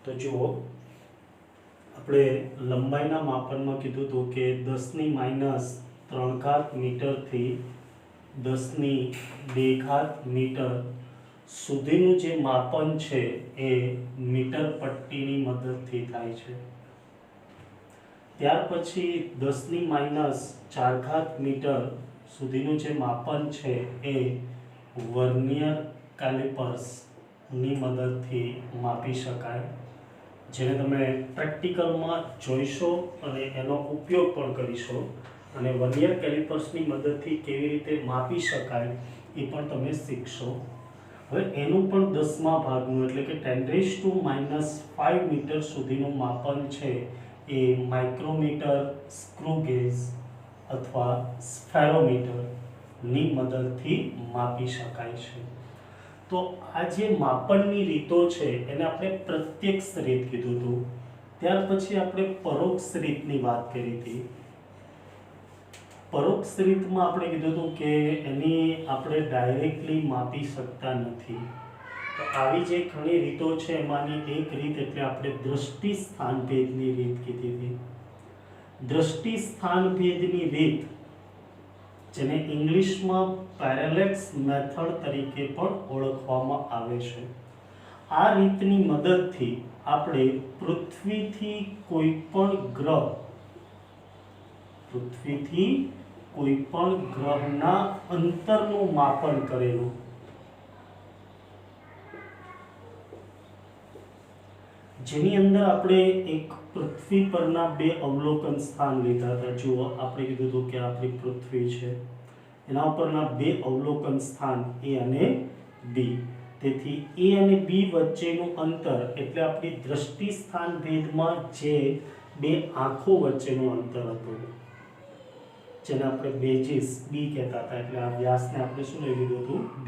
તો જુઓ, આપણે લંબાઈના માપનમાં કીધું હતું કે 10⁻³ મીટરથી 10⁻² મીટર સુધીનું જે માપન છે એ મીટર પટ્ટીની મદદથી થાય છે. ત્યાર પછી 10⁻⁴ મીટર સુધીનું જે માપન છે એ વર્નિયર કેલિપર્સની મદદથી માપી શકાય, જેને તમે પ્રેક્ટિકલમાં જોઈશો અને એનો ઉપયોગ પણ કરીશો. અને વર્નિયર કેલિપર્સની મદદથી કેવી રીતે માપી શકાય એ પણ તમે શીખશો. હવે એનું પણ 10મા ભાગનું એટલે કે 10⁻⁵ મીટર સુધીનું માપન છે એ માઇક્રોમીટર, સ્ક્રૂ ગેજ અથવા સ્ફેરોમીટરની મદદથી માપી શકાય છે. તો આ જે માપનની રીતો છે એને આપણે પ્રત્યક્ષ રીત કીધું હતું. ત્યાર પછી આપણે પરોક્ષ રીતની વાત કરી હતી. પરોક્ષ રીતમાં આપણે કીધું હતું કે એની આપણે ડાયરેક્ટલી માપી શકતા નથી. તો આવી જે ઘણી રીતો છે એમાંની એક રીત એટલે આપણે દ્રષ્ટિ સ્થાનભેદની રીત કીધી હતી. દ્રષ્ટિ સ્થાનભેદની રીત, જેને ઇંગ્લિશમાં પેરેલેક્સ મેથડ તરીકે પણ ઓળખવામાં આવે છે. આ રીતની મદદથી આપણે પૃથ્વીથી કોઈ પણ ગ્રહના અંતરનું માપન કરેલું, જેની અંદર આપણે એક પૃથ્વી પરના બે અવલોકન સ્થાન લીધા હતા. જુઓ, આપણે કીધું હતું કે આપણી પૃથ્વી છે, એના ઉપરના બે અવલોકન સ્થાન A અને B. તેથી A અને B વચ્ચેનું અંતર એટલે આપણી દ્રષ્ટિ સ્થાન ભેદમાં જે બે આંખો વચ્ચેનું અંતર હતું, જેને આપણે બેઝિસ B કહેતા હતા. એટલે આ વ્યાસને આપણે શું લઈ લીધું હતું? B.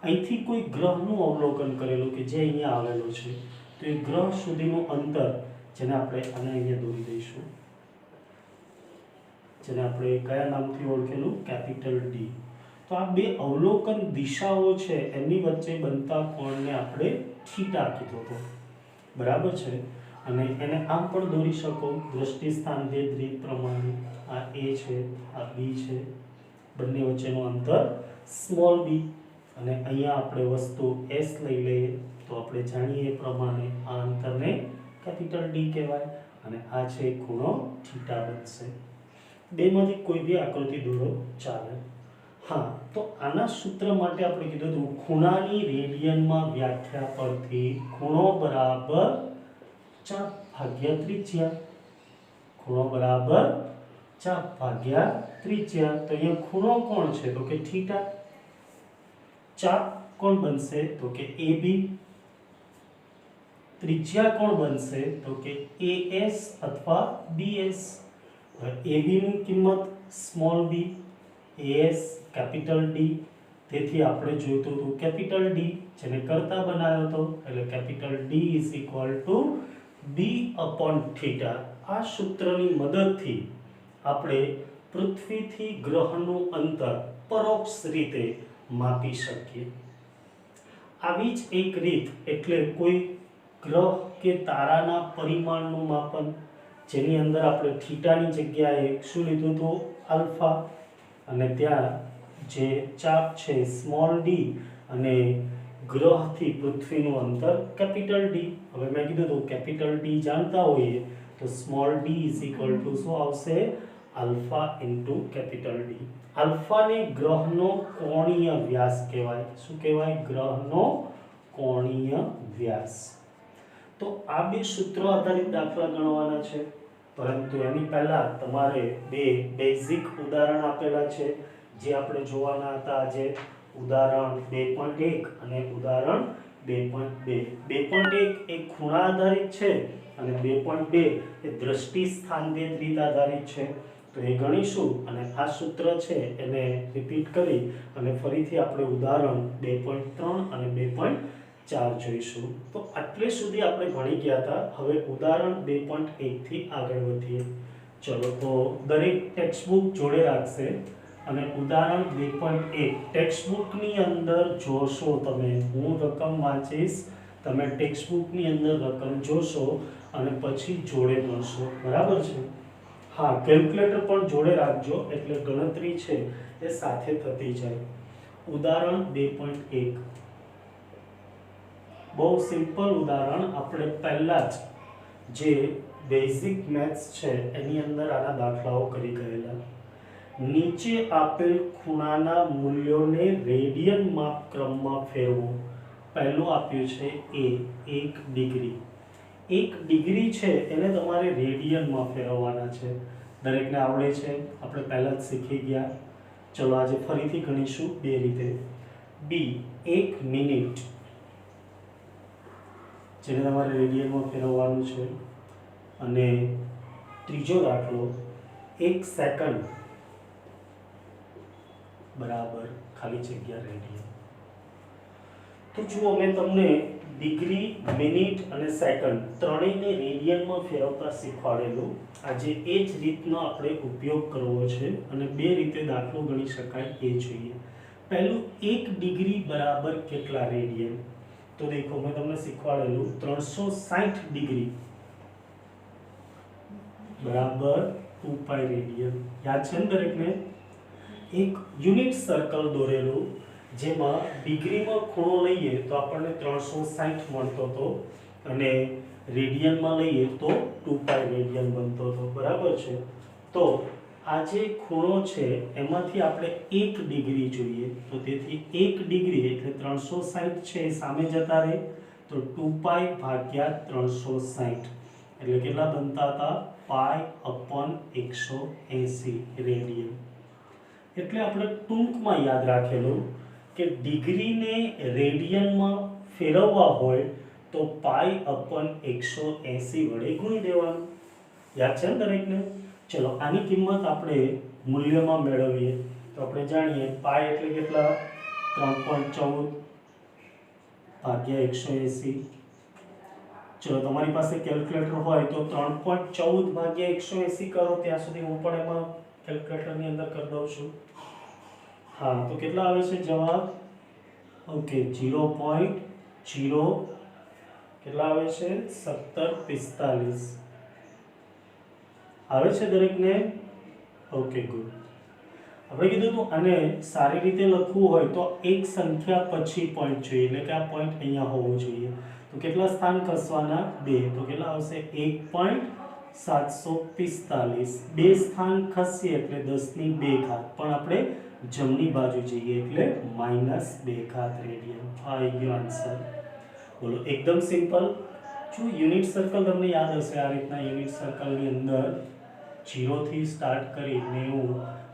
અહીંથી કોઈ ગ્રહનું અવલોકન કરેલું કે જે અહીંયા આવેલો છે, તો એ ગ્રહ સુધીનું અંતર, જેને આપણે આને અહીંયા દોરી દઈશું, જેને આપણે કયા નામથી ઓળખેલું? Capital D. તો આ બે અવલોકન દિશાઓ છે એની વચ્ચે બનતા કોણને આપણે થીટા કીધો હતો. બરાબર છે? અને એને આમ પણ દોરી શકો દ્રષ્ટિ સ્થાન ભેદ રીત પ્રમાણે. આ A છે, આ B છે, બંને વચ્ચેનું અંતર સ્મોલ b. અને અહીંયા આપણે વસ્તુ S લઈ લઈએ તો આપણે જાણીએ એ પ્રમાણે આ અંતરને કેપિટલ D કહેવાય અને આ છે ખૂણો થીટા બનશે. બેમાંથી કોઈ બી આકૃતિ દોરો ચાલે. હા, તો આના સૂત્ર માટે આપણે કીધું હતું ખૂણાની રેડિયનમાં વ્યાખ્યા પરથી ખૂણો બરાબર ચાપ ભાગ્યા ત્રિજ્યા. ખૂણો બરાબર ચાપ ભાગ્યા ત્રિજ્યા. તો અહીંયા ખૂણો કોણ છે? તો કે થીટા. ચાપ કોણ બનશે? તો કે AB. ત્રિજ્યા કોણ બનશે? તો કે AS અથવા BS. AB ની કિંમત small b, AS capital D. તેથી આપણે જોઈતું હતું કેપિટલ D, જેને કરતા બનાવ્યો હતો, એટલે કેપિટલ D = B/θ. આ સૂત્રની મદદથી આપણે પૃથ્વીથી ગ્રહનું અંતર પરોક્ષ રીતે માપી શકીએ. આવી જ એક રીત એટલે કોઈ ગ્રહ કે તારાના પરિમાણનું માપન, જેની અંદર આપણે થીટાની જગ્યાએ શું લીધું હતું? આલ્ફા. અને ત્યાં જે ચાપ છે સ્મોલ d અને ગ્રહથી પૃથ્વીનું અંતર કેપિટલ D. હવે મેં કીધું હતું કેપિટલ D જાણતા હોઈએ તો સ્મોલ d = શું આવશે? Alpha × capital D. આલ્ફાને ગ્રહનો કોણીય વ્યાસ કહેવાય. શું કહેવાય? ગ્રહનો કોણીય વ્યાસ. તો આ બે સૂત્રો આધારિત દાખલા ગણવાના છે, પરંતુ એની પહેલા તમારે બે બેઝિક ઉદાહરણ આપેલા છે જે આપણે જોવાના હતા આજે. ઉદાહરણ 2.1 અને ઉદાહરણ 2.2. 2.1 એ ખૂણા આધારિત છે અને 2.2 એ દ્રષ્ટિ સ્થાનભેદ રીત આધારિત છે. તો એ ગણીશું અને આ સૂત્ર છે એને રિપીટ કરી અને ફરીથી આપણે ઉદાહરણ 2.3 અને 2.4 જોઈશું. તો આટલે સુધી આપણે ભણી ગયા હતા. હવે ઉદાહરણ 2.1 થી આગળ વધીએ. ચલો, તો દરેક ટેક્સ્ટ બુક જોડે રાખશે અને ઉદાહરણ 2.1 ટેક્સ્ટ બુકની અંદર જોશો તમે. હું રકમ વાંચીશ તમે ટેક્સ્ટ બુકની અંદર રકમ જોશો અને પછી જોડે ગણશો, બરાબર છે. હા, કેલ્ક્યુલેટર પણ જોડે રાખજો એટલે ગણતરી છે એ સાથે થતી જાય. ઉદાહરણ 2.1 બહુ સિમ્પલ ઉદાહરણ, આપણે પહેલા જ જે બેઝિક મેથ્સ છે એની અંદર આના દાખલાઓ કરી ગયેલા. નીચે આપેલ ખૂણાના મૂલ્યોને રેડિયન માપક્રમમાં ફેરવો. પહેલું આપ્યું છે a 1 ડિગ્રી. 1 ડિગ્રી છે એને તમારે રેડિયનમાં ફેરવવાના છે. દરેકને આવડે છે, આપણે પહેલા જ શીખી ગયા. ચલો આજે ફરીથી ગણીશું બે રીતે. b 1 મિનિટ, જેને તમારે રેડિયનમાં ફેરવવાનું છે. અને ત્રીજો દાખલો 1 સેકન્ડ બરાબર ખાલી જગ્યા રેડિયન. તો જુઓ, મેં તમને ડિગ્રી, મિનિટ અને સેકન્ડ ત્રણેયને રેડિયનમાં ફેરવતા શીખવાડેલું. આજે એ જ રીતનો આપણે ઉપયોગ કરવો છે અને બે રીતે દાખલો ગણી શકાય એ જોઈએ. પહેલું 1 ડિગ્રી બરાબર કેટલા રેડિયન? તો દેખો, મેં તમને શીખવાડેલું 360 ડિગ્રી બરાબર 2π રેડિયન. યાદ છે ને દરેકને? એક યુનિટ સર્કલ દોરેલું જેમાં ડિગ્રીમાં ખૂણો લઈએ તો આપણને 360 મળતો હતો અને રેડિયનમાં લઈએ તો 2π રેડિયન બનતો હતો, બરાબર છે. તો આ જે ખૂણો છે એમાંથી આપણે 1 ડિગ્રી જોઈએ, તો તેથી 1 ડિગ્રી એટલે 360 છે એ સામે જતા રહે તો 2π ભાગ્યા 360 એટલે કેટલા બનતા હતા? π/180 રેડિયન. એટલે આપણે ટૂંકમાં યાદ રાખેલું કે ડિગ્રીને રેડિયનમાં ફેરવવા હોય તો π/180 વડે ગુણી દેવાનું. યાદ છે ને દરેકને? ચલો આની કિંમત આપણે મૂલ્યમાં મેળવીએ તો આપણે જાણીએ π એટલે કેટલા? 3.14 ભાગ્યા 180. ચલો તમારી પાસે કેલ્ક્યુલેટર હોય તો 3.14 ભાગ્યા 180 કરો. ત્યાં સુધી હું પણ એમાં કેલ્ક્યુલેટરની અંદર કરી દઉં છું. હા, તો કેટલા આવે છે જવાબ? ઓકે, 0.0 કેટલા આવે છે? 1745 આવે છે દરેકને? Okay, good. આપણે કીધું હતું આને સારી રીતે લખવું હોય તો એક સંખ્યા પછી પોઈન્ટ જોઈએ, એટલે કે આ પોઈન્ટ અહીંયા હોવો જોઈએ. તો કેટલા સ્થાન ખસવાના? 2. તો કેટલા આવશે? 1.745. 2 સ્થાન ખસીએ એટલે 10 ની 2 ઘાત, પણ આપણે જમણી બાજુ જઈએ એટલે -2 ઘાત રેડિયન. આ આવી ગયો આન્સર. બોલો, એકદમ સિમ્પલ. જો યુનિટ સર્કલ તમને યાદ હશે, આ રીતના યુનિટ સર્કલની અંદર 0 થી સ્ટાર્ટ કરી 90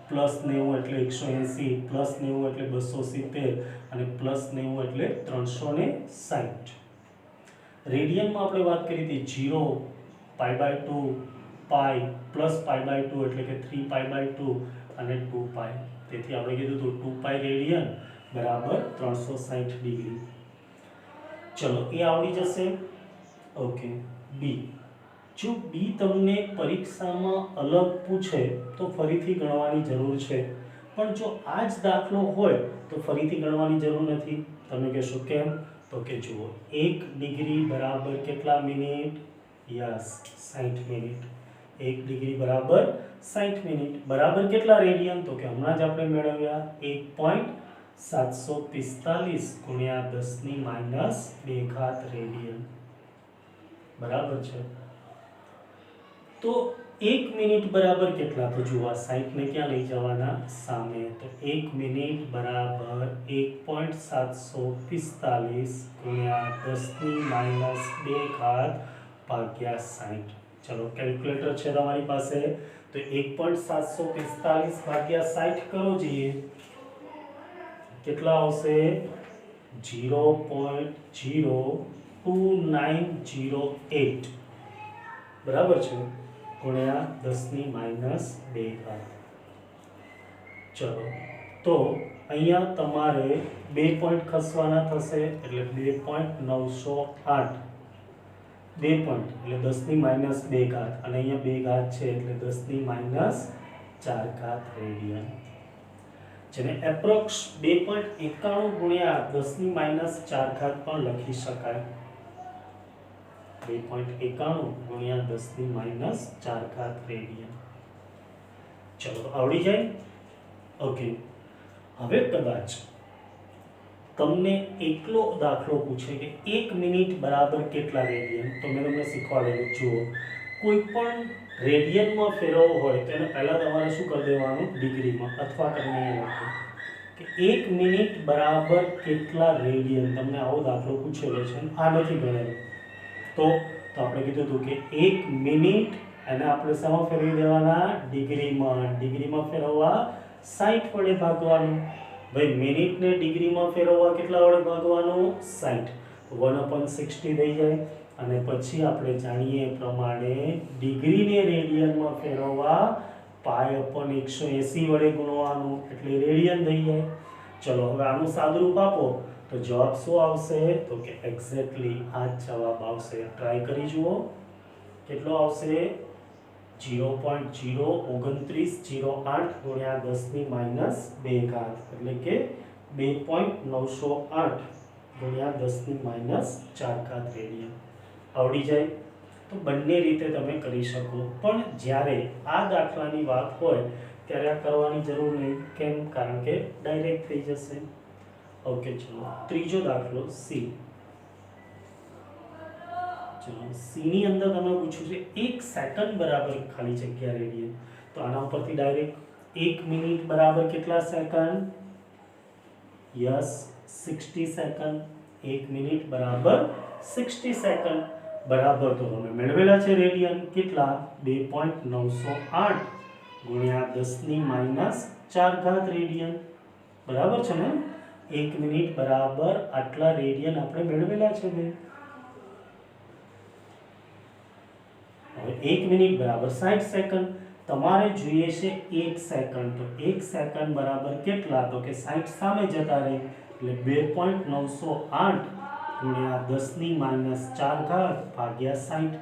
+90 એટલે 180 +90 એટલે 270 અને +90 એટલે 360. રેડિયનમાં આપણે વાત કરી હતી 0 π/2 π + π/2 એટલે કે 3π/2 અને 2π. તેથી આપણે કીધું હતું 2π રેડિયન બરાબર 360 ડિગ્રી. ચલો એ આવડી જશે. ઓકે, બી. જો બી તમને પરીક્ષામાં અલગ પૂછે તો ફરીથી ગણવાની જરૂર છે, પણ જો આ જ દાખલો હોય તો ફરીથી ગણવાની જરૂર નથી. તમે કહેશો કેમ? તો કે જુઓ, 1 ડિગ્રી બરાબર કેટલા મિનિટ? Yes, 60 minute. 1 ડિગ્રી બરાબર 60 મિનિટ બરાબર કેટલા રેડિયન? તો કે હમણાં જ આપણે મેળવ્યા 1.745 ગુણ્યા 10 ની -2 ઘાત રેડિયન, બરાબર છે. તો 1 મિનિટ બરાબર કેટલા? તો જુઓ, 60 ને ક્યાં લઈ જવાના? સામે. તો 1 મિનિટ બરાબર 1.745 ગુણ્યા 10 ની -2 ઘાત ભાગ્યા 60. ચલો કેલ્ક્યુલેટર છે તમારી પાસે તો 1.745 ભાગ્યા 60 કરો જોઈએ. કેટલા આવશે? 0.02908 બરાબર છે, ગુણ્યા 10 ની -2 ઘાત. ચલો તો અહીંયા તમારે 2 પોઈન્ટ ખસવાના થશે એટલે 2.908. 2 પોઈન્ટ એટલે 10 ની -2 ઘાત અને અહીંયા 2 ઘાત છે એટલે 10 ની -4 ઘાત રેડિયન, જેને એપ્રોક્સ 2.91 ગુણ્યા 10 ની -4 ઘાત પણ લખી શકાય. 2.91 ગુણ્યા 10⁻⁴ રેડિયન. ચલો તો આવડી જાય. ઓકે, હવે કદાચ તમને એકલો દાખલો પૂછે કે 1 મિનિટ બરાબર કેટલા રેડિયન, તો મેં તમને શીખવાડેલું. જુઓ, કોઈ પણ રેડિયનમાં ફેરવવો હોય તો એને પહેલાં તમારે શું કરી દેવાનું, ડિગ્રીમાં, અથવા કરીને એ લખો કે 1 મિનિટ બરાબર કેટલા રેડિયન. તમને આવો દાખલો પૂછેલો છે, આ નથી ગણેલો. તો આપણે કીધું હતું કે 1 મિનિટ એને આપણે શેમાં ફેરવી દેવાના, ડિગ્રીમાં. ડિગ્રીમાં ફેરવવા 60 વડે ભાગવાનું. ભાઈ મિનિટને ડિગ્રીમાં ફેરવવા કેટલા વડે ભાગવાનું, 60. 1/60 થઈ જાય. અને પછી આપણે જાણીએ એ પ્રમાણે ડિગ્રીને રેડિયનમાં ફેરવવા π/180 વડે ગુણવાનું, એટલે રેડિયન થઈ જાય. ચલો હવે આનું સાદુરૂપ આપો તો જવાબ શું આવશે, તો કે એક્ઝેક્ટલી આ જ જવાબ આવશે. ટ્રાય કરી જુઓ કેટલો આવશે, 0.02908 ગુણ્યા 10⁻², એટલે કે 2.908 ગુણ્યા 10⁻⁴ રેડિયન. આવડી જાય. તો બંને રીતે તમે કરી શકો, પણ જ્યારે આ દાખલાની વાત હોય ત્યારે આ કરવાની જરૂર નહીં. કેમ? કારણ કે ડાયરેક્ટ થઈ જશે. ઓકે, ચલો ત્રીજો દાખલો સી. ચલો સી ની અંદર તમે પૂછ્યું છે 1 સેકન્ડ બરાબર ખાલી જગ્યા રેડિયન. તો આના ઉપરથી ડાયરેક્ટ 1 મિનિટ બરાબર કેટલા સેકન્ડ, યસ 60 સેકન્ડ. 1 મિનિટ બરાબર 60 સેકન્ડ બરાબર. તો તમે મેળવેલા છે રેડિયન કેટલા, 2.908 ગુણ્યા 10⁻⁴ રેડિયન. બરાબર છે ને? 1 મિનિટ બરાબર આટલા રેડિયન આપણે મેળવેલા છે બે. હવે 1 મિનિટ બરાબર 60 સેકન્ડ. તમારે જોઈએ છે 1 સેકન્ડ. તો 1 સેકન્ડ બરાબર કેટલા, તો કે 60 સામે જતા રહે, એટલે 2.908 ગુણ્યા 10⁻⁴ ભાગ્યા 60.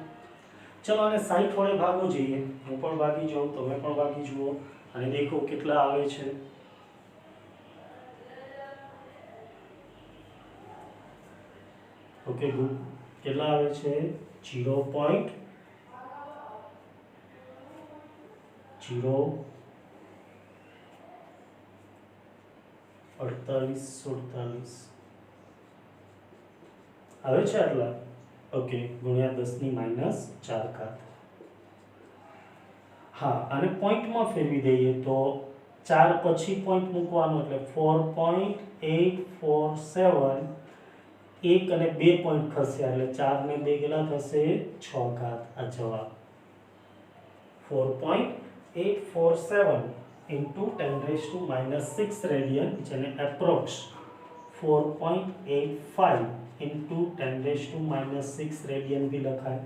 ચલો આને 60 વડે ભાગો જોઈએ. હું પણ ભાગી જાઉં, તમે પણ ભાગી જુઓ અને દેખો કેટલા આવે છે. Okay good. કેટલા આવે છે, 0.048 આવે છે આટલા. ઓકે, ગુણ્યા 10⁻⁴. હા, અને પોઈન્ટમાં ફેરવી દઈએ તો 4 પછી પોઈન્ટ મૂકવાનો, એટલે 4.847. 1 અને 2 પોઈન્ટ ખસ્યા એટલે 4 ને 2 કેટલા થશે, 6. આ જવાબ 4.847 into 10⁻⁻6 રેડિયન, જેને એપ્રોક્સ 4.85 into 10⁻⁻6 રેડિયન भी લખાય.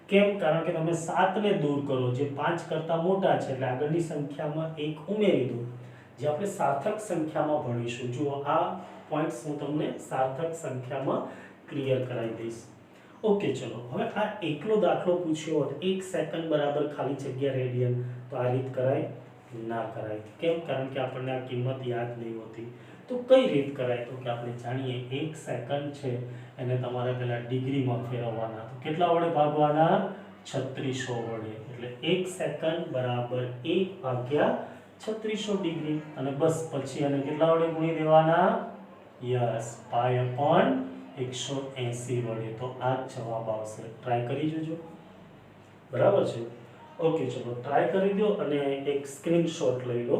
કેમ? કારણ કે તમે 7 ને દૂર કરો, જે 5 કરતા મોટા છે, એટલે આગળની સંખ્યામાં 1 ઉમેરી દો, જે આપણે સાર્થક સંખ્યામાં ભણીશું. જુઓ આ પોઈન્ટ્સ હું તમને સાર્થક સંખ્યામાં ક્લિયર કરાવી દઈશ. ઓકે, ચલો હવે આ એકલો દાખલો પૂછ્યો હોત 1 સેકન્ડ બરાબર ખાલી જગ્યા રેડિયન, તો આ રીત કરાય ના કરાય. કેમ? કારણ કે આપણને આ કિંમત યાદ નહીં હોતી. તો કઈ રીત કરાય, તો કે આપણે જાણીએ 1 સેકન્ડ છે એને તમારે પહેલા ડિગ્રીમાં ફેરવવાના. તો કેટલા વડે ભાગવાના, 3600 વડે. એટલે 1 સેકન્ડ બરાબર 1/3600 ડિગ્રી. અને બસ પછી એને કેટલા વડે ગુણી દેવાના, યસ π/180 વડે. તો આ જ જવાબ આવશે. ટ્રાય કરી જોજો. બરાબર છે? ઓકે, ચલો ટ્રાય કરી દો અને એક સ્ક્રીનશોટ લઈ લો.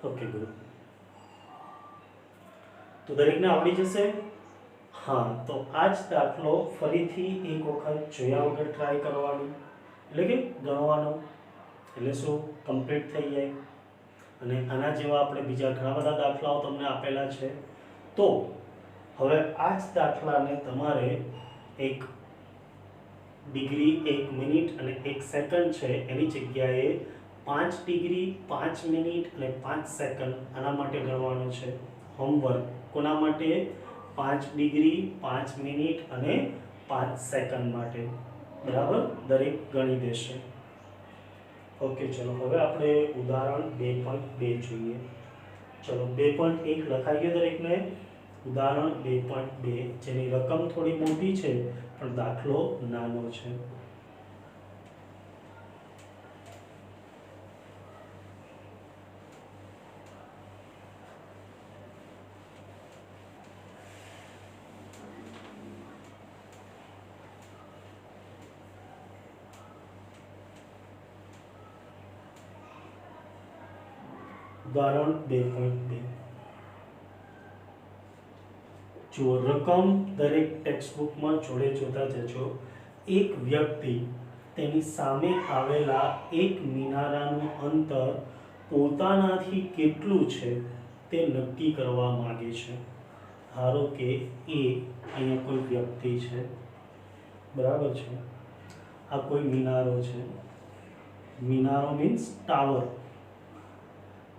Okay good. તો દરેકને આવડી જશે. હા, તો આ જ દાખલો ફરીથી એક વખત જોયા વગર ટ્રાય કરવાનો, એટલે કે ગણવાનો, એટલે શું કમ્પ્લીટ થઈ જાય. અને આના જેવા આપણે બીજા ઘણા બધા દાખલાઓ તમને આપેલા છે. તો હવે આ જ દાખલાને તમારે એક ડિગ્રી, 1 મિનિટ અને 1 સેકન્ડ છે એની જગ્યાએ 5 ડિગ્રી, 5 મિનિટ અને 5 સેકન્ડ આના માટે ગણવાનું છે. હોમવર્ક કોના માટે, 5 ડિગ્રી, 5 મિનિટ અને 5 સેકન્ડ માટે. બરાબર? દરેક ગણી દેશે. ઓકે, ચલો હવે આપણે ઉદાહરણ 2.2 જોઈએ. ચલો 2.1 લખાઈ ગયો દરેકને. ઉદાહરણ 2.2 જેની રકમ થોડી મોટી છે પણ દાખલો નાનો છે. ઉદાહરણ 2.2 જો રકમ દરેક ટેક્સ્ટબુકમાં જોડે જોતા જજો. એક વ્યક્તિ તેની સામે આવેલા એક મિનારાનું અંતર પોતાનાથી કેટલું છે તે નક્કી કરવા માંગે છે. ધારો કે એ અહીંયા કોઈ વ્યક્તિ છે, બરાબર છે, આ કોઈ મિનારો છે. મિનારો મીન્સ ટાવર,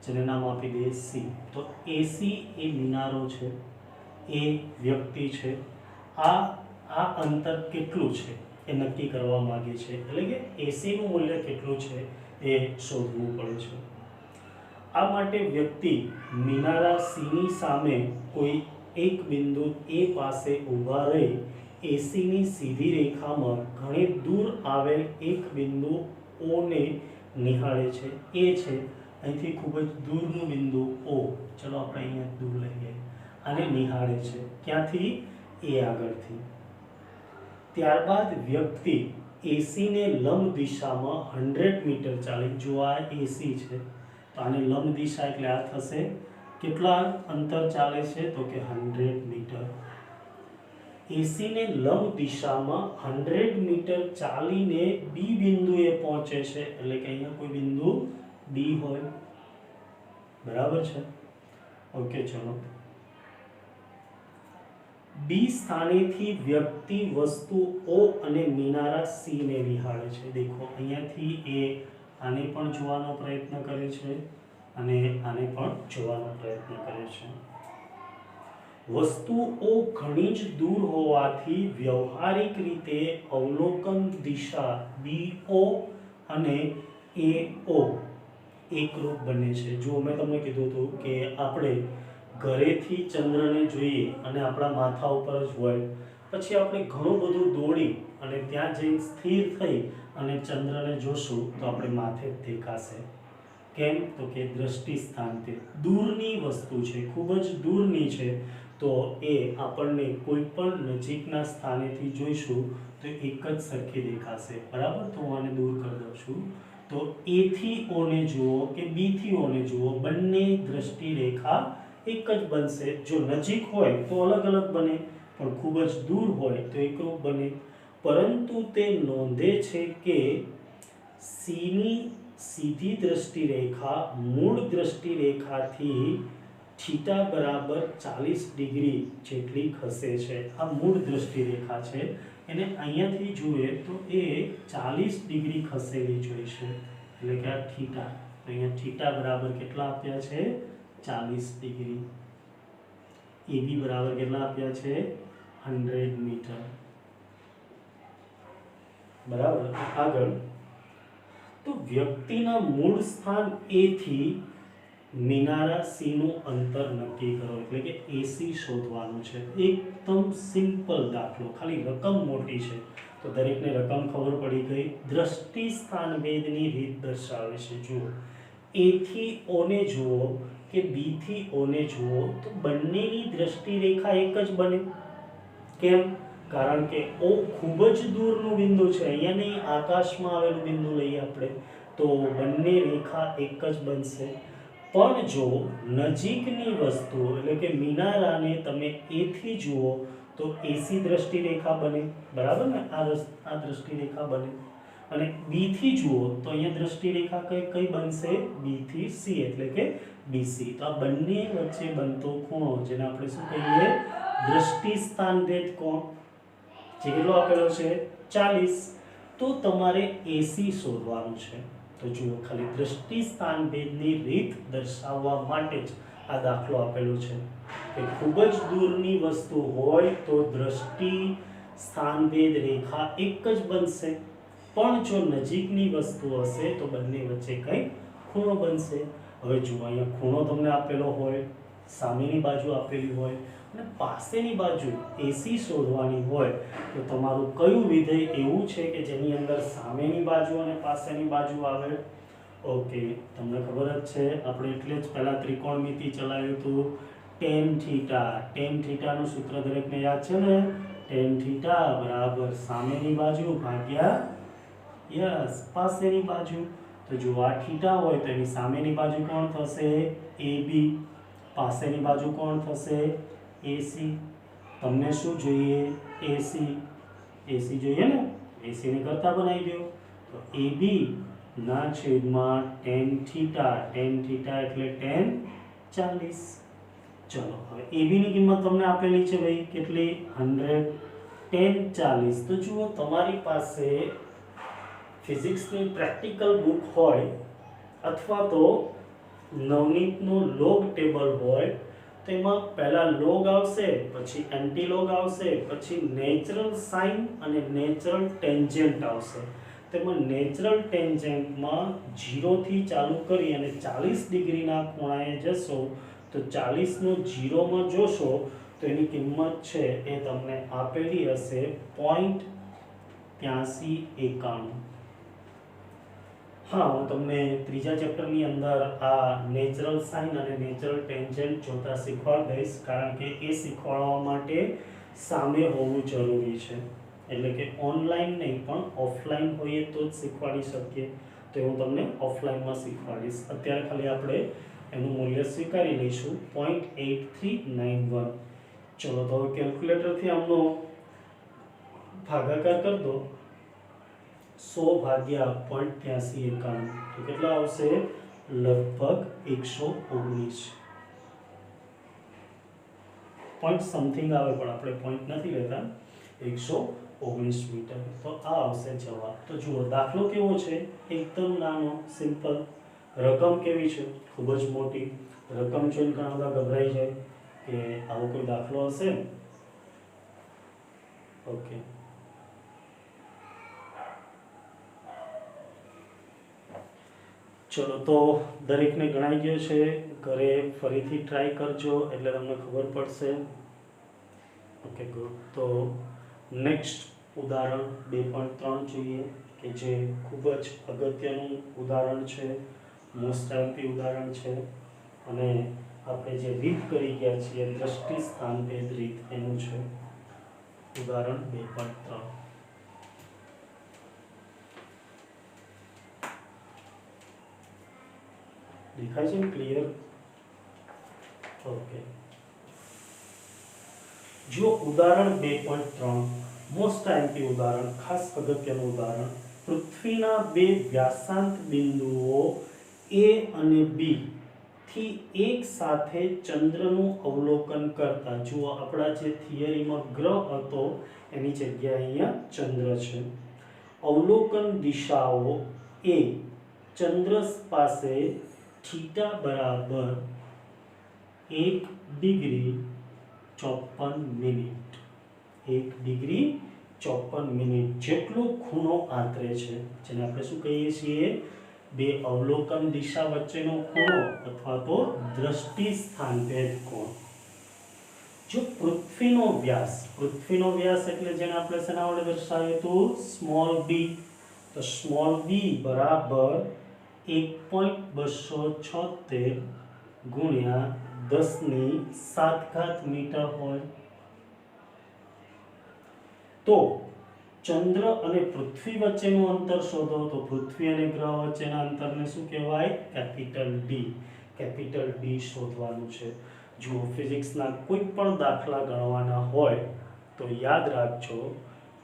જેને નામ આપી દઈએ સી. તો એસી એ મિનારો છે, એ વ્યક્તિ છે. આ અંતર કેટલું છે એ નક્કી કરવા માંગે છે, એટલે કે એસી નું મૂલ્ય કેટલું છે એ શોધવું પડે છે. આ માટે વ્યક્તિ મિનારા સી ની સામે કોઈ એક બિંદુ એ પાસે ઊભા રહી એસી ની સીધી રેખામાં ઘણી દૂર આવેલ એક બિંદુ ઓ ને નિહાળે છે. એ છે અહીંથી ખૂબ જ દૂરનું બિંદુ ઓ, ચલો આપણે અહીંયા દૂર લઈએ, આને નિહાળે છે. ક્યાંથી? એ આગળથી. ત્યારબાદ વ્યક્તિ એસી ને લંબ દિશામાં 100 મીટર ચાલે. જો આ એસી છે તો આને લંબ દિશા એટલે આ થશે. કેટલા અંતર ચાલે છે? તો કે 100 મીટર. એસી ને લંબ દિશામાં 100 મીટર ચાલીને બી બિંદુએ પહોંચે છે, એટલે કે અહીંયા કોઈ બિંદુ બી હોય, બરાબર છે. ઓકે, ચલો બી સ્થાનેથી વ્યક્તિ વસ્તુ ઓ અને મિનારા સી ને નિહાળે છે. દેખો અહીંયાથી એ આને પણ જોવાનો પ્રયત્ન કરે છે અને આને પણ જોવાનો પ્રયત્ન કરે છે. વસ્તુઓ ઘણી જ દૂર હોવાથી વ્યવહારિક રીતે અવલોકન દિશા BO અને AO એકરૂપ બને છે. જો મેં તમને કીધું હતું કે આપણે ઘરેથી ચંદ્રને જોઈએ અને આપણા માથા ઉપર જ હોય, પછી આપણે ઘણું બધું દોડી અને ત્યાં જઈને સ્થિર થઈ અને ચંદ્રને જોશું તો આપણે માથે જ દેખાશે. કેમ? તો કે દ્રષ્ટિ સ્થાનથી દૂરની વસ્તુ છે, ખૂબ જ દૂરની છે, તો એ આપણને કોઈ પણ નજીકના સ્થાનેથી જોઈશું તો એક જ સરખી દેખાશે, બરાબર. તો હું આને દૂર કરી દઉં છું. તો એ થી ઓ ને જુઓ કે બી થી ઓ ને જુઓ, બંને દ્રષ્ટિ રેખા એક જ બનશે. જો નજીક હોય તો અલગ અલગ બને, પણ ખૂબ જ દૂર હોય તો એકરૂપ બને. પરંતુ તે નોંધે છે કે સી ની સીધી દ્રષ્ટિ રેખા મૂળ દ્રષ્ટિ રેખાથી થીટા બરાબર 40 ડિગ્રી જેટલી ખસે છે. આ મૂળ દ્રષ્ટિ રેખા છે, એને અહીંયાથી જુએ તો એ 40 ડિગ્રી ખસેલી જોઈશે, એટલે કે આ થીટા. તો અહીંયા થીટા બરાબર કેટલા આપ્યા છે? 40 ડિગ્રી. AB બરાબર કેટલા આપ્યા છે? 100 મીટર, બરાબર. આગળ તો વ્યક્તિના મૂળ સ્થાન A થી મિનારા સી નું અંતર નક્કી કરો, એટલે કે AC શોધવાનું છે. એકદમ સિમ્પલ દાખલો, ખાલી રકમ મોટી છે તો દરેકને રકમ ખબર પડી ગઈ. દ્રષ્ટિ સ્થાન ભેદની રીત દર્શાવે છે. જુઓ, A થી O ને જુઓ કે B થી O ને જુઓ તો બંનેની દ્રષ્ટિ રેખા એક જ બને. કેમ? કારણ કે O ખૂબ જ દૂરનું બિંદુ છે, અહીંયા નહીં, આકાશમાં આવેલું બિંદુ લઈએ આપણે, તો બંને રેખા એક જ બનશે. પણ જો નજીકની વસ્તુ એટલે કે મિનારાને તમે A થી જુઓ તો AC દ્રષ્ટિ રેખા બને, બરાબર ને. આ દ્રષ્ટિ રેખા બને. અને B થી જુઓ તો અહીંયા દ્રષ્ટિ રેખા કઈ બનશે? B થી C, એટલે કે BC. તો આ બંને વચ્ચે બનતો ખૂણો, જેને આપણે શું કહીએ? દ્રષ્ટિ સ્થાન ભેદ કોણ, જે કેટલો આપેલો છે? 40. તો તમારે AC શોધવાનું છે. તો જુઓ, ખાલી દ્રષ્ટિ સ્થાન ભેદની રીત દર્શાવવા માટે જ આ દાખલો આપેલો છે કે ખૂબ જ દૂરની વસ્તુ હોય તો દ્રષ્ટિ સ્થાન ભેદ રેખા એક જ બનશે. પણ જો નજીકની વસ્તુ હશે તો બંને વચ્ચે કઈ ખૂણો બનશે. હવે જુઓ અહીંયા ખૂણો તમને આપેલો હોય, સામેની બાજુ આપેલી હોય અને પાસેની બાજુ AC શોધવાની હોય તો તમારું કયું વિધેય એવું છે કે જેની અંદર સામેની બાજુ અને પાસેની બાજુ આવે? ઓકે, તમને ખબર જ છે, આપણે એટલે જ પહેલા ત્રિકોણમિતિ ચલાવ્યું હતું tan થીટા. tan થીટાનું સૂત્ર દરેકને યાદ છે ને? tan થીટા બરાબર સામેની બાજુ ભાગ્યા યસ પાસેની બાજુ. તો જો આ થીટા હોય તો એની સામેની બાજુ કોણ થશે? AB. પાસેની બાજુ કોણ થશે? AC. તમને શું જોઈએ? AC. AC જોઈએ ને? AC ને કરતા બનાવી દો. તો AB ના છેદમાં tan થીટા. tan થીટા એટલે tan 40. ચલો હવે AB ની કિંમત તમને આપેલી છે ભાઈ કેટલી? 100. tan 40. તો જુઓ તમારી પાસે ફિઝિક્સની પ્રેક્ટિકલ બુક હોય અથવા તો નવનીતનું લોગ ટેબલ હોય તો એમાં પહેલા લોગ આવશે, પછી એન્ટીલોગ આવશે, પછી નેચરલ સાઇન અને નેચરલ ટેન્જન્ટ આવશે. તેમાં નેચરલ ટેન્જન્ટમાં 0 થી ચાલુ કરી અને 40 ડિગ્રીના ખૂણાએ જશો તો 40 નો 0 માં જોશો તો એની કિંમત છે એ તમને આપેલી હશે 0.8391. હા, હું તમને ત્રીજા ચેપ્ટરની અંદર આ નેચરલ સાઇન અને નેચરલ ટેન્જન્ટ જોતા શીખવાડી દઈશ, કારણ કે એ શીખવાડવા માટે સામે હોવું જરૂરી છે. એટલે કે ઓનલાઈન નહીં પણ ઓફલાઈન હોઈએ તો જ શીખવાડી શકીએ. તો હું તમને ઓફલાઈનમાં શીખવાડીશ. અત્યારે ખાલી આપણે એનું મૂલ્ય સ્વીકારી લઈશું 0.8391. ચલો તો કેલ્ક્યુલેટરથી આમનો ભાગાકાર કરી દો. 100 ભાગ્યા 0.8391 તો કેટલા આવશે? લગભગ 119 પોઈન્ટ સમથિંગ આવે, પણ આપણે પોઈન્ટ નથી લેતા. 119 મીટર. તો આ આવશે જવાબ. તો જુઓ દાખલો કેવો છે? એકદમ નાનો, સિમ્પલ. રકમ કેવી છે? ખૂબ જ મોટી. રકમ જોઈને ઘણા બધા ગભરાઈ જાય કે આવો કોઈ દાખલો હશે. ઓકે, ચલો તો દરેકને ગણાઈ ગયો છે. ઘરે ફરીથી ટ્રાય કરજો એટલે તમને ખબર પડશે. Okay good. તો નેક્સ્ટ ઉદાહરણ 2.3 જોઈએ કે જે ખૂબ જ અગત્યનું ઉદાહરણ છે, મોસ્ટ આઈએમપી ઉદાહરણ છે. અને આપણે જે રીત કરી ગયા છીએ દ્રષ્ટિ સ્થાનભેદ રીત એનું છે ઉદાહરણ 2.3. દેખાય છે ક્લિયર? ઓકે, જો ઉદાહરણ 2.3 મોસ્ટ આઈએમપી ઉદાહરણ, ખાસ અગત્યનું ઉદાહરણ. પૃથ્વીના બે વ્યાસાંત બિંદુઓ A અને B થી એક સાથે ચંદ્રનું અવલોકન કરતા. જુઓ આપણા જે થિયરીમાં ગ્રહ હતો એની જગ્યાએ અહીંયા ચંદ્ર છે. અવલોકન દિશાઓ A ચંદ્ર પાસે થીટા બરાબર 1 ડિગ્રી 54 મિનિટ 1 ડિગ્રી 54 મિનિટ જેટલો ખૂણો આંતરે છે, જેને આપણે શું કહીએ છીએ? બે અવલોકન દિશા વચ્ચેનો ખૂણો અથવા તો દ્રષ્ટિ સ્થાનભેદ કોણ. જો પૃથ્વીનો વ્યાસ એટલે જેને આપણે શેના વડે દર્શાવ્યું હતું? Small b. તો સ્મોલ b બરાબર 1.276 ગુણ્યા 10⁷ મીટર હોય. તો ચંદ્ર અને પૃથ્વી વચ્ચેનું અંતર શોધો. તો પૃથ્વી અને ગ્રહ વચ્ચેના અંતરને શું કહેવાય? કેપિટલ D શોધવાનું છે. જો ફિઝિક્સના કોઈ પણ દાખલા ગણવાના હોય તો યાદ રાખજો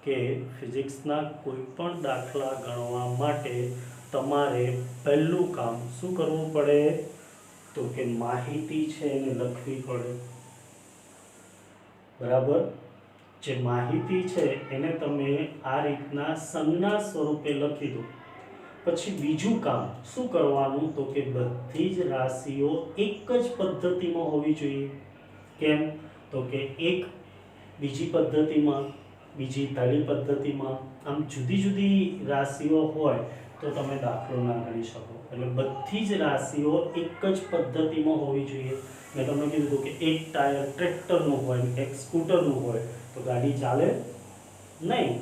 કે ફિઝિક્સના કોઈ પણ દાખલા ગણવા માટે તમારે પહેલું કામ શું કરવું પડે? તો કે માહિતી છે એને લખવી પડે. બરાબર? જે માહિતી છે એને તમે આ રીતના સંજ્ઞા સ્વરૂપે લખી દો. પછી બીજું કામ શું કરવાનું? તો કે બધી જ રાશિઓ એક જ પદ્ધતિમાં હોવી જોઈએ. કેમ? તો કે એક બીજી પદ્ધતિમાં બીજી પહેલી પદ્ધતિમાં આમ જુદી જુદી રાશિઓ હોય તો તમે દાખલો ના ગણી શકો. એટલે બધી જ રાશિઓ એક જ પદ્ધતિમાં હોવી જોઈએ. મેં તમને કીધું હતું કે એક ટાયર ટ્રેક્ટરનું હોય એક સ્કૂટરનું હોય તો ગાડી ચાલે નહીં.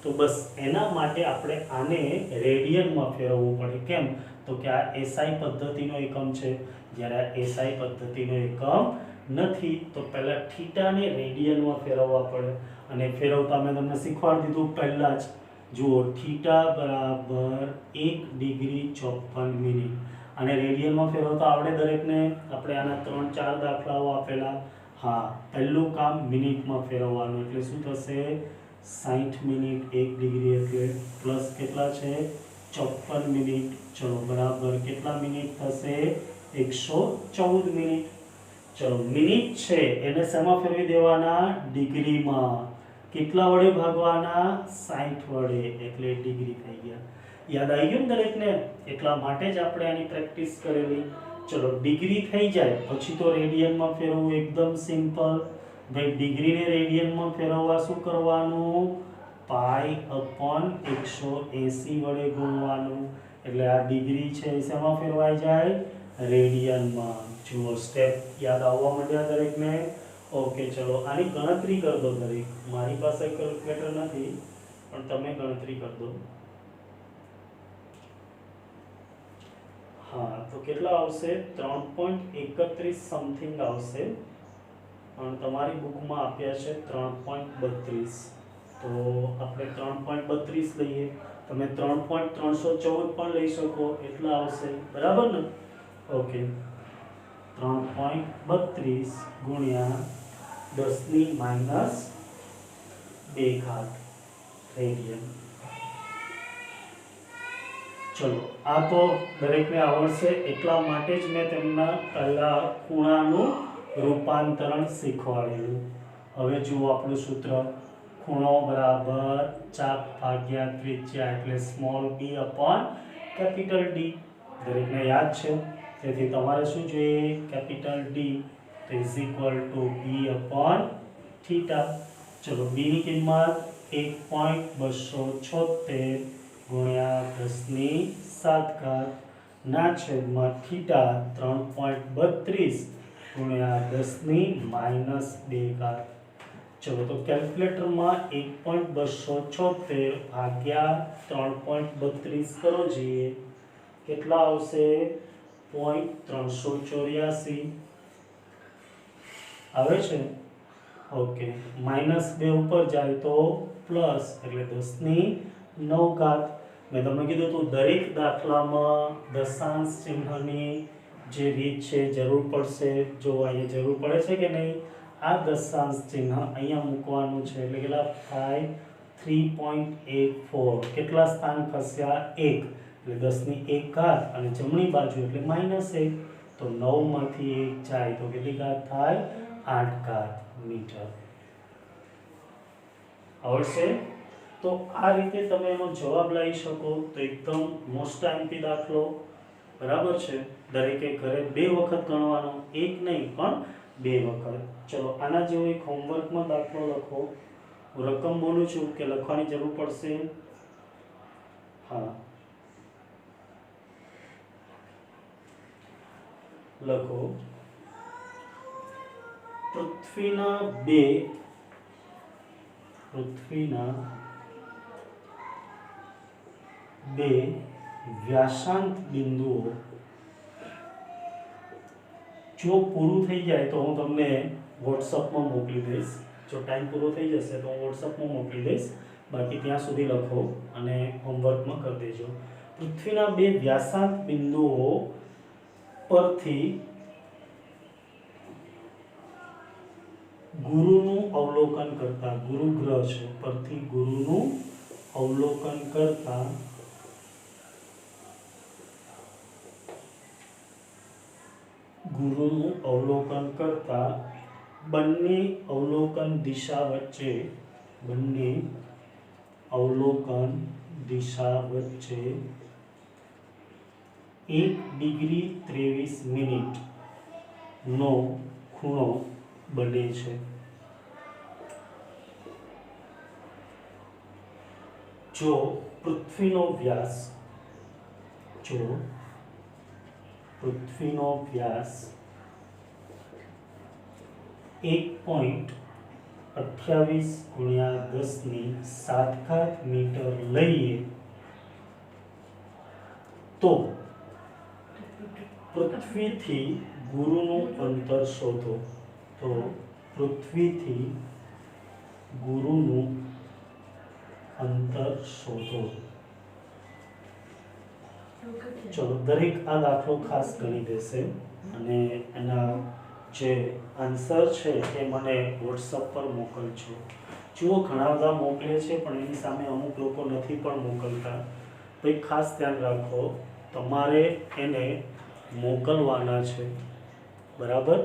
તો બસ એના માટે આપણે આને રેડિયનમાં ફેરવવું પડે. કેમ? તો કે આ એસઆઈ પદ્ધતિનો એકમ છે, જ્યારે આ એસઆઈ પદ્ધતિનો એકમ નથી. તો પહેલા થીટાને રેડિયનમાં ફેરવવા પડે, અને ફેરવતા મેં તમને શીખવાડી દીધું પહેલાં જ. જુઓ, થીટા બરાબર 1 ડિગ્રી 54 મિનિટ. અને રેડિયનમાં ફેરવતા આવડે દરેકને? આપણે આના 3-4 દાખલાઓ આપેલા. હા, પહેલું કામ મિનિટમાં ફેરવવાનું, એટલે શું થશે? 60 મિનિટ 1 ડિગ્રી એટલે પ્લસ કેટલા છે? 54 મિનિટ. ચલો બરાબર કેટલા મિનિટ થશે? 114 મિનિટ. ચલો મિનિટ છે એને શેમાં ફેરવી દેવાના? ડિગ્રીમાં. કેટલા વડે ભાગવાના? 60 વડે, એટલે ડિગ્રી થઈ ગયા. યાદ આવી ગયું ને દરેકને? એટલા માટે જ આપણે આની પ્રેક્ટિસ કરેલી. ચલો ડિગ્રી થઈ જાય પછી તો રેડિયનમાં ફેરવવું એકદમ સિમ્પલ. ભાઈ ડિગ્રીને રેડિયનમાં ફેરવવા શું કરવાનું? પાઈ/180 વડે ગુણવાનું. એટલે આ ડિગ્રી છે એ શેમાં ફેરવાઈ જાય? રેડિયનમાં. જુઓ સ્ટેપ યાદ આવવા માંડ્યા દરેકને? ઓકે, ચલો આની ગણતરી કરી દો દરેક. મારી પાસે કેલ્ક્યુલેટર નથી પણ તમે ગણતરી કરી દો. હા, તો કેટલા આવશે? 3.31 સમથિંગ આવશે, પણ તમારી બુકમાં આપ્યા છે 3.32. તો આપણે 3.32 લઈએ. તમે 3.314 પણ લઈ શકો, એટલા આવશે. બરાબર ને? ઓકે, 3.32 ગુણ્યા 10⁻² રેડિયન. ચલો આ તો દરેકને આવડશે, એટલા માટે જ મેં તેમના પહેલા ખૂણાનું રૂપાંતરણ શીખવાડેલું. હવે જુઓ આપણું સૂત્ર. ખૂણો બરાબર ચાપ ભાગ્યા ત્રિજ્યા એટલે small b upon capital D. દરેકને યાદ છે? તેથી તમારે શું જોઈએ? Capital D is equal to b upon theta. ચલો b ની કિંમત 1.276 ગુણ્યા 10⁻⁷ ના છેદમાં થીટા 3.32 ગુણ્યા 10⁻². ચલો તો કેલ્ક્યુલેટરમાં 1.276 ભાગ્યા 3.32 કરો જોઈએ, કેટલા આવશે? 0.384 આવે છે. ઓકે, -2 ઉપર જાય તો પ્લસ, એટલે 10⁹. મેં તમને કીધું હતું દરેક દાખલામાં દશાંશ ચિહ્નની જે રીત છે જરૂર પડશે. જો અહીંયા જરૂર પડે છે કે નહીં? આ દશાંશ ચિહ્ન અહીંયા મૂકવાનું છે, એટલે કેટલા થાય? 3.84. કેટલા સ્થાન ખસ્યા? 1, એટલે 10⁻1 અને જમણી બાજુ એટલે -1. તો 9 માંથી 1 જાય તો કેટલી ઘાત થાય? 8 મીટર. આવડશે? તો આ રીતે તમે એનો જવાબ લાવી શકો. તો એકદમ મોસ્ટ આઈએમપી દાખલો. બરાબર છે? દરેકે ઘરે 2 વખત ગણવાનો, એક નહીં પણ 2 વખત. ચલો આના જેવો એક હોમવર્કમાં દાખલો લખો. હું રકમ બોલું છું કે લખવાની જરૂર પડશે? હા, લખો. પૃથ્વીના બે વ્યાસાંત બિંદુઓ જો પૂરું થઈ જાય તો હું તમને વોટ્સઅપમાં મોકલી દઈશ. જો ટાઈમ પૂરો થઈ જશે તો હું વોટ્સઅપમાં મોકલી દઈશ. બાકી ત્યાં સુધી લખો અને હોમવર્કમાં કરી દેજો. પૃથ્વીના 2 વ્યાસાંત બિંદુઓ પરથી ગુરુનું અવલોકન કરતા, ગુરુ ગ્રહ છે પરથી ગુરુનું અવલોકન કરતા બંને અવલોકન દિશા વચ્ચે 1 ડિગ્રી 23 મિનિટ નો ખૂણો બને છે. જો પૃથ્વીનો વ્યાસ 1.28 ગુણ્યા 10⁷ મીટર લઈએ તો પૃથ્વીથી ગુરુનું અંતર શોધો. તો પૃથ્વીથી ગુરુનું અંતર શોધો. ચલો દરેક આ દાખલો ખાસ ગણી દેશે અને એના જે આન્સર છે એ મને વોટ્સઅપ પર મોકલજો. જુઓ ઘણા બધા મોકલે છે પણ એની સામે અમુક લોકો નથી પણ મોકલતા. ભાઈ ખાસ ધ્યાન રાખો, તમારે એને મોકલવાના છે, બરાબર.